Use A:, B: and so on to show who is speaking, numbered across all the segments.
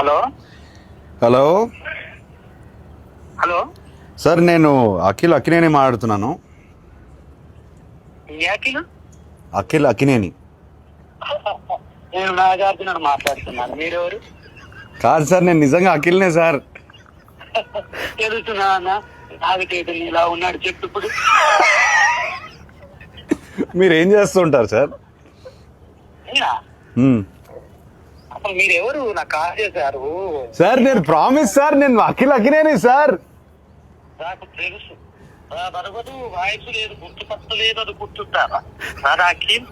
A: Hello
B: hello
A: hello
B: sir, నేను అక్కినేని మాట్లాడుతున్నాను.
A: యాకిలు
B: అఖిల్ అక్కినేని.
A: నేను నాగార్జున మాట్లాడుతున్నాను. మీరెవరు?
B: కాదు సార్, నేను నిజంగా అఖిల్నే సార్.
A: తెలుసునా అన్న? నాగటేటు ఇలా ఉన్నాడు చెప్పు ఇప్పుడు.
B: మీరు ఏం చేస్తుంటారు సార్?
A: నేనా? అసలు మీరెవరు? నాకు కాల్ చేశారు.
B: సార్ నేను ప్రామిస్ సార్, నేను అఖిల్ అక్కినేని సార్.
A: నాకు తెలుసు. బరగదు, వాయిస్ లేదు, గుర్తుపట్టలేదు, అది గుర్తుంటారా? సార్ అఖిల్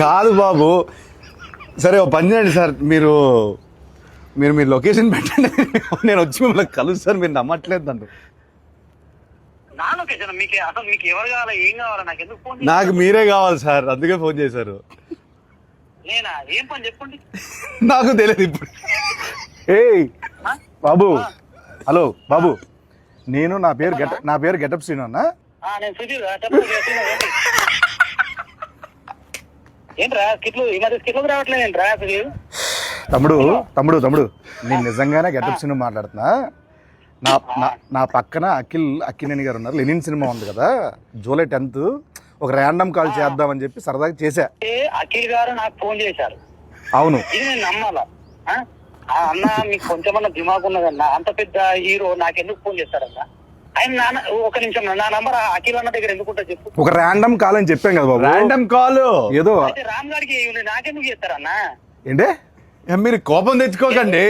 B: కాదు బాబు. సరే ఓ పని చేయండి సార్, మీరు మీరు మీ లొకేషన్ పెట్టండి, నేను వచ్చి మిమ్మల్ని కలుస్తాను. మీరు నమ్మట్లేదు నన్ను.
A: నా లొకేషన్ మీకు అసలు మీకు ఎవరు కావాలా, ఏం కావాలా, నాకు ఎందుకు ఫోన్
B: నాకు మీరే కావాలి సార్, అందుకే ఫోన్ చేశారు.
A: నేనా? ఏం పని చెప్పండి.
B: నాకు తెలియదు ఇప్పుడు. ఏయ్ బాబు, హలో బాబు, నేను నా పేరు గెటప్ శ్రీను అన్న.
A: నేను సుధీర్ చెప్పండి. ఏంట్రా కిట్లు ఈ మధ్య కిట్లు రావట్లేదు ఏంట్రా సుధీర్?
B: తమ్ముడు నేను నిజంగానే గెటప్ శ్రీను మాట్లాడుతున్నా. నా పక్కన అక్కినేని గారు ఉన్నారు. లెనిన్ సినిమా ఉంది కదా, జూలై 10th ఒక ర్యాండమ్ కాల్ చేద్దామని చెప్పి సరదాగా చేశా.
A: అఖిల్ గారు నాకు ఫోన్ చేశారు.
B: అవును,
A: ఇది నేను నమ్మాలా? అన్న మీకు కొంచెమన్నా దిమాగ్ ఉన్నదన్న, అంత పెద్ద హీరో నాకెందుకు ఫోన్ చేస్తారన్న? ఆయన ఒక నిమిషం, నా నంబర్ అఖిల్ అన్న దగ్గర ఎందుకుంటా చెప్పు.
B: ఒక ర్యాండమ్ కాల్ అని చెప్పాం కదా బాబు. ర్యాండమ్ కాల్ ఏదో
A: రామ్ గారికి నాకెందుకు చేస్తారన్న?
B: ఏంటే? మీరు కోపం తెచ్చుకోకండి.